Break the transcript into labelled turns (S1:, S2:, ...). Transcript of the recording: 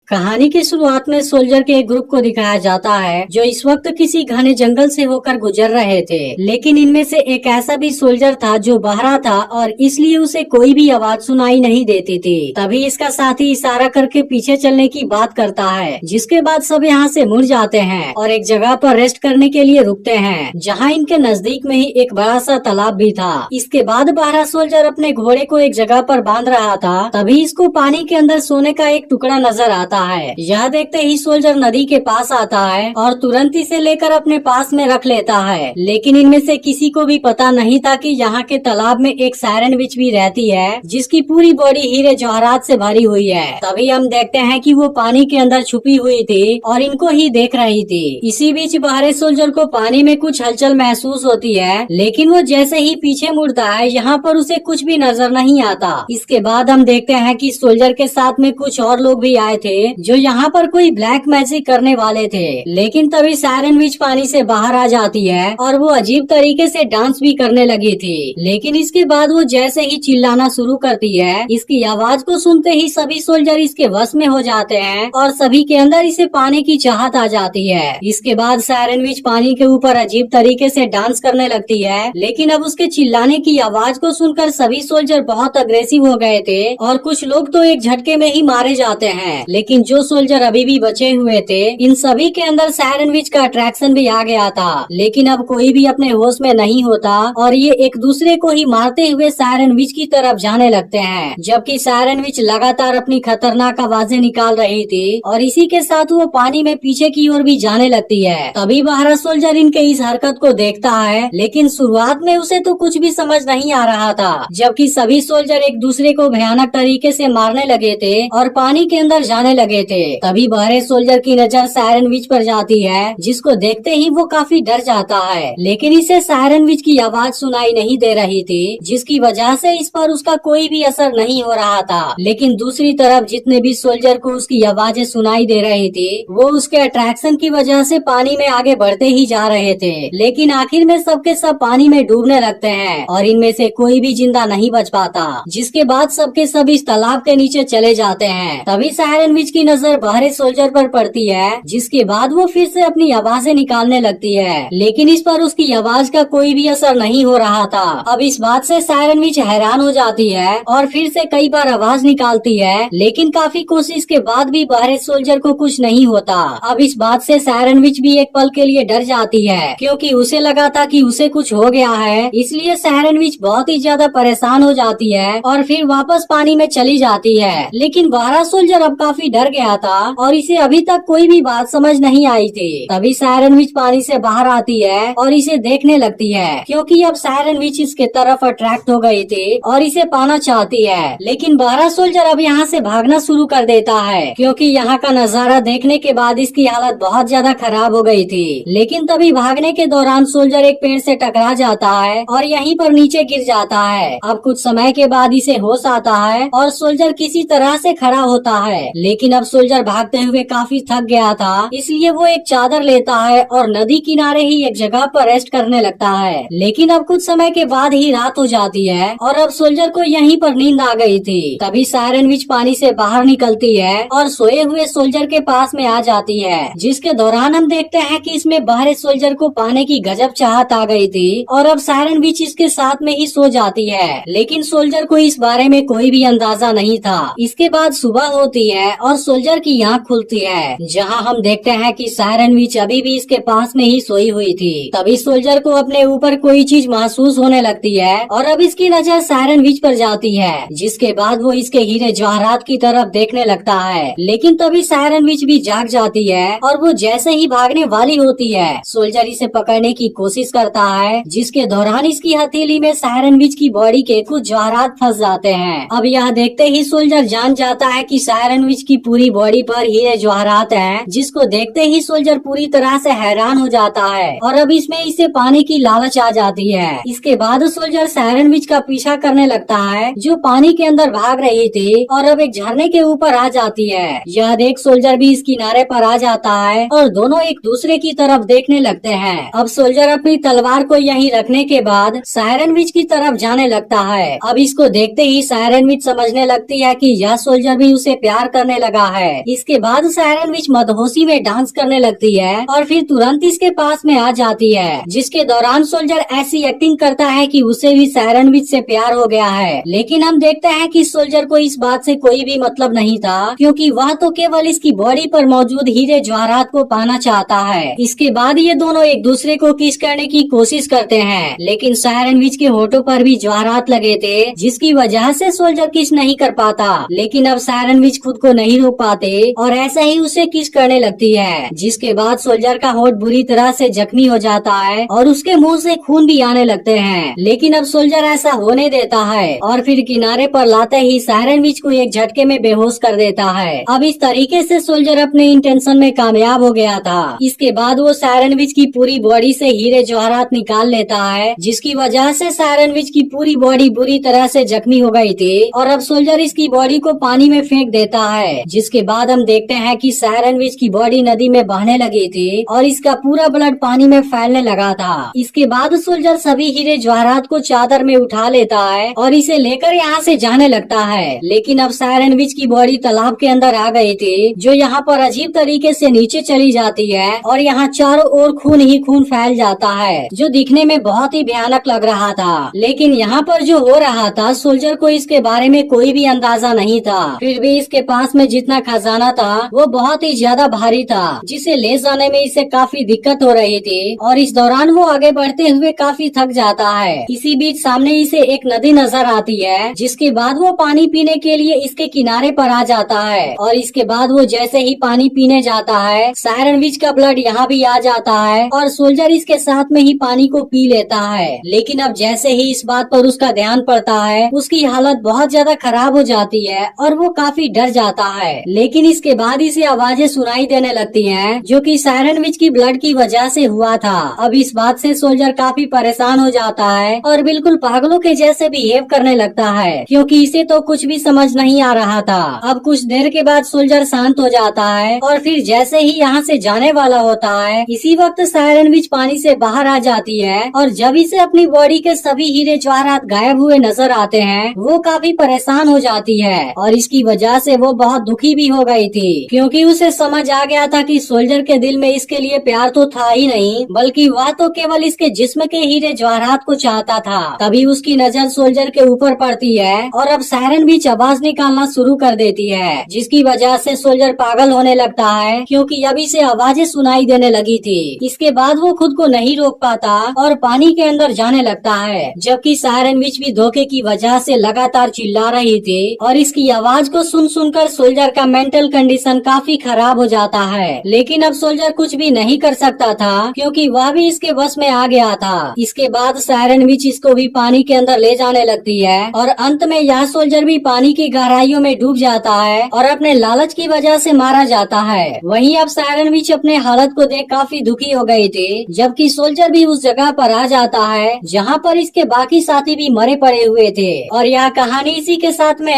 S1: कहानी की शुरुआत में सोल्जर के एक ग्रुप को दिखाया जाता है जो इस वक्त किसी घने जंगल से होकर गुजर रहे थे। लेकिन इनमें से एक ऐसा भी सोल्जर था जो बहरा था और इसलिए उसे कोई भी आवाज सुनाई नहीं देती थी। तभी इसका साथी इशारा करके पीछे चलने की बात करता है, जिसके बाद सब यहाँ से मुड़ जाते हैं और एक जगह पर रेस्ट करने के लिए रुकते हैं, जहाँ इनके नजदीक में ही एक बड़ा सा तालाब भी था। इसके बाद बहरा सोल्जर अपने घोड़े को एक जगह पर बांध रहा था, तभी इसको पानी के अंदर सोने का एक टुकड़ा नजर आता है। यह देखते ही सोल्जर नदी के पास आता है और तुरंत इसे लेकर अपने पास में रख लेता है। लेकिन इनमें से किसी को भी पता नहीं था कि यहाँ के तालाब में एक सायरन विच भी रहती है, जिसकी पूरी बॉडी हीरे जवाहरात से भरी हुई है। तभी हम देखते हैं कि वो पानी के अंदर छुपी हुई थी और इनको ही देख रही थी। इसी बीच बहरे सोल्जर को पानी में कुछ हलचल महसूस होती है, लेकिन वो जैसे ही पीछे मुड़ता है यहाँ पर उसे कुछ भी नजर नहीं आता। इसके बाद हम देखते हैं कि सोल्जर के साथ में कुछ और लोग भी आए थे जो यहाँ पर कोई ब्लैक मैजिक करने वाले थे। लेकिन तभी सायरन विच पानी से बाहर आ जाती है और वो अजीब तरीके से डांस भी करने लगी थी। लेकिन इसके बाद वो जैसे ही चिल्लाना शुरू करती है, इसकी आवाज को सुनते ही सभी सोल्जर इसके वश में हो जाते हैं और सभी के अंदर इसे पाने की चाहत आ जाती है। इसके बाद सायरन विच पानी के ऊपर अजीब तरीके से डांस करने लगती है, लेकिन अब उसके चिल्लाने की आवाज को सुनकर सभी सोल्जर बहुत अग्रेसिव हो गए थे और कुछ लोग तो एक झटके में ही मारे जाते हैं। लेकिन जो सोल्जर अभी भी बचे हुए थे, इन सभी के अंदर सायरन विच का अट्रैक्शन भी आ गया था। लेकिन अब कोई भी अपने होश में नहीं होता और ये एक दूसरे को ही मारते हुए सायरन विच की तरफ जाने लगते हैं, जबकि सायरन विच लगातार अपनी खतरनाक आवाजें निकाल रही थी और इसी के साथ वो पानी में पीछे की ओर भी जाने लगती है। तभी बहरा सोल्जर इनके इस हरकत को देखता है, लेकिन शुरुआत में उसे तो कुछ भी समझ नहीं आ रहा था, जबकि सभी सोल्जर एक दूसरे को भयानक तरीके से मारने लगे थे और पानी के अंदर जाने लगे थे। तभी बहरे सोल्जर की नजर सायरन विच पर जाती है, जिसको देखते ही वो काफी डर जाता है। लेकिन इसे सायरन विच की आवाज सुनाई नहीं दे रही थी, जिसकी वजह से इस पर उसका कोई भी असर नहीं हो रहा था। लेकिन दूसरी तरफ जितने भी सोल्जर को उसकी आवाजें सुनाई दे रही थी, वो उसके अट्रैक्शन की वजह से पानी में आगे बढ़ते ही जा रहे थे। लेकिन आखिर में सबके सब पानी में डूबने लगते हैं और इनमें से कोई भी जिंदा नहीं बच पाता, जिसके बाद सबके सब इस तालाब के नीचे चले जाते हैं। तभी सायरन विच की नजर बहरे सोल्जर पर पड़ती है, जिसके बाद वो फिर से अपनी आवाजें निकालने लगती है, लेकिन इस पर उसकी आवाज का कोई भी असर नहीं हो रहा था। अब इस बात से सायरन विच हैरान हो जाती है और फिर से कई बार आवाज निकालती है, लेकिन काफी कोशिश के बाद भी बहरे सोल्जर को कुछ नहीं होता। अब इस बात से सायरन विच भी एक पल के लिए डर जाती है, क्योंकि उसे लगा था कि उसे कुछ हो गया है। इसलिए सायरन विच बहुत ही ज्यादा परेशान हो जाती है और फिर वापस पानी में चली जाती है। लेकिन बहरा सोल्जर अब काफी डर गया था और इसे अभी तक कोई भी बात समझ नहीं आई थी। तभी सायरन विच पानी से बाहर आती है और इसे देखने लगती है, क्योंकि अब सायरन विच इसके तरफ अट्रैक्ट हो गई थी और इसे पाना चाहती है। लेकिन बहरा सोल्जर अब यहाँ से भागना शुरू कर देता है, क्योंकि यहाँ का नजारा देखने के बाद इसकी हालत बहुत ज्यादा खराब हो गई थी। लेकिन तभी भागने के दौरान सोल्जर एक पेड़ से टकरा जाता है और यहीं पर नीचे गिर जाता है। अब कुछ समय के बाद इसे होश आता है और सोल्जर किसी तरह से खड़ा होता है। लेकिन अब सोल्जर भागते हुए काफी थक गया था, इसलिए वो एक चादर लेता है और नदी किनारे ही एक जगह पर रेस्ट करने लगता है। लेकिन अब कुछ समय के बाद ही रात हो जाती है और अब सोल्जर को यहीं पर नींद आ गई थी। तभी सायरन विच पानी से बाहर निकलती है और सोए हुए सोल्जर के पास में आ जाती है, जिसके दौरान हम देखते हैं कि इसमें बहरे सोल्जर को पाने की गजब चाहत आ गई थी और अब सायरन विच इसके साथ में ही सो जाती है। लेकिन सोल्जर को इस बारे में कोई भी अंदाजा नहीं था। इसके बाद सुबह होती है और सोल्जर की आँख खुलती है, जहाँ हम देखते हैं कि सायरन विच अभी भी इसके पास में ही सोई हुई थी। तभी सोल्जर को अपने ऊपर कोई चीज महसूस होने लगती है और अब इसकी नजर सायरन विच पर जाती है, जिसके बाद वो इसके हीरे जवाहरात की तरफ देखने लगता है। लेकिन तभी सायरन विच भी जाग जाती है और वो जैसे ही भागने वाली होती है, सोल्जर इसे पकड़ने की कोशिश करता है, जिसके दौरान इसकी हथेली में सायरन विच की बॉडी के कुछ जवाहरात फंस जाते हैं। अब यह देखते ही सोल्जर जान जाता है कि सायरन विच की पूरी बॉडी पर हीरे जवाहरात हैं, जिसको देखते ही सोल्जर पूरी तरह से हैरान हो जाता है और अब इसमें इसे पाने की लालच आ जाती है। इसके बाद सोल्जर सायरन विच का पीछा करने लगता है, जो पानी के अंदर भाग रही थी और अब एक झरने के ऊपर आ जाती है। यह देख सोल्जर भी इस किनारे पर आ जाता है और दोनों एक दूसरे की तरफ देखने लगते हैं। अब सोल्जर अपनी तलवार को यहीं रखने के बाद सायरन विच की तरफ जाने लगता है। अब इसको देखते ही सायरन विच समझने लगती है कि यह सोल्जर भी उसे प्यार करने लगा लगा है। इसके बाद सायरन विच मदहोशी में डांस करने लगती है और फिर तुरंत इसके पास में आ जाती है, जिसके दौरान सोल्जर ऐसी एक्टिंग करता है कि उसे भी सायरन विच से प्यार हो गया है। लेकिन हम देखते हैं कि सोल्जर को इस बात से कोई भी मतलब नहीं था, क्योंकि वह तो केवल इसकी बॉडी पर मौजूद हीरे जवाहरात को पाना चाहता है। इसके बाद ये दोनों एक दूसरे को किस करने की कोशिश करते हैं, लेकिन सायरन विच के होठों पर भी जवाहरात लगे थे, जिसकी वजह से सोल्जर किस नहीं कर पाता। लेकिन अब सायरन विच खुद को नहीं रोक पाते और ऐसा ही उसे किस करने लगती है, जिसके बाद सोल्जर का होठ बुरी तरह से जख्मी हो जाता है और उसके मुंह से खून भी आने लगते हैं। लेकिन अब सोल्जर ऐसा होने देता है और फिर किनारे पर लाते ही सायरन विच को एक झटके में बेहोश कर देता है। अब इस तरीके से सोल्जर अपने इंटेंशन में कामयाब हो गया था। इसके बाद वो सायरन विच की पूरी बॉडी से हीरे जवाहरात निकाल लेता है, जिसकी वजह से सायरन विच की पूरी बॉडी बुरी तरह से जख्मी हो गई थी और अब सोल्जर इसकी बॉडी को पानी में फेंक देता है। जिसके बाद हम देखते हैं कि सायरन विच की बॉडी नदी में बहने लगी थी और इसका पूरा ब्लड पानी में फैलने लगा था। इसके बाद सोल्जर सभी हीरे जवाहरात को चादर में उठा लेता है और इसे लेकर यहाँ से जाने लगता है। लेकिन अब सायरन विच की बॉडी तालाब के अंदर आ गई थी, जो यहाँ पर अजीब तरीके से नीचे चली जाती है और यहाँ चारों ओर खून ही खून फैल जाता है, जो दिखने में बहुत ही भयानक लग रहा था। लेकिन यहाँ पर जो हो रहा था, सोल्जर को इसके बारे में कोई भी अंदाजा नहीं था। फिर भी इसके पास में जितना खजाना था वो बहुत ही ज्यादा भारी था, जिसे ले जाने में इसे काफी दिक्कत हो रही थी और इस दौरान वो आगे बढ़ते हुए काफी थक जाता है। इसी बीच सामने इसे एक नदी नजर आती है, जिसके बाद वो पानी पीने के लिए इसके किनारे पर आ जाता है और इसके बाद वो जैसे ही पानी पीने जाता है, सायरन विच का ब्लड यहाँ भी आ जाता है और सोल्जर इसके साथ में ही पानी को पी लेता है। लेकिन अब जैसे ही इस बात पर उसका ध्यान पड़ता है, उसकी हालत बहुत ज्यादा खराब हो जाती है और वो काफी डर जाता है। लेकिन इसके बाद इसे आवाजें सुनाई देने लगती हैं, जो कि सायरन विच की ब्लड की वजह से हुआ था। अब इस बात से सोल्जर काफी परेशान हो जाता है और बिल्कुल पागलों के जैसे बिहेव करने लगता है, क्योंकि इसे तो कुछ भी समझ नहीं आ रहा था। अब कुछ देर के बाद सोल्जर शांत हो जाता है और फिर जैसे ही यहाँ से जाने वाला होता है, इसी वक्त सायरन विच पानी से बाहर आ जाती है और जब इसे अपनी बॉडी के सभी हीरे जवाहरात गायब हुए नजर आते हैं, वो काफी परेशान हो जाती है और इसकी वजह से वो बहुत दुखी भी हो गई थी, क्योंकि उसे समझ आ गया था कि सोल्जर के दिल में इसके लिए प्यार तो था ही नहीं, बल्कि वह तो केवल इसके जिस्म के हीरे जवाहरात को चाहता था। तभी उसकी नजर सोल्जर के ऊपर पड़ती है और अब सायरन भी आवाज निकालना शुरू कर देती है, जिसकी वजह से सोल्जर पागल होने लगता है, क्योंकि अभी से आवाजें सुनाई देने लगी थी। इसके बाद वो खुद को नहीं रोक पाता और पानी के अंदर जाने लगता है, जबकि सायरन विच भी धोखे की वजह से लगातार चिल्ला रही थी और इसकी आवाज को सुन सुनकर सोल्जर का मेंटल कंडीशन काफी खराब हो जाता है। लेकिन अब सोल्जर कुछ भी नहीं कर सकता था, क्योंकि वह भी इसके वश में आ गया था। इसके बाद सायरन विच इसको भी पानी के अंदर ले जाने लगती है और अंत में यह सोल्जर भी पानी की गहराइयों में डूब जाता है और अपने लालच की वजह से मारा जाता है। वहीं अब सायरन विच अपने हालत को देख काफी दुखी हो गई थी, जबकि सोल्जर भी उस जगह पर आ जाता है जहाँ पर इसके बाकी साथी भी मरे पड़े हुए थे। और यह कहानी इसी के साथ में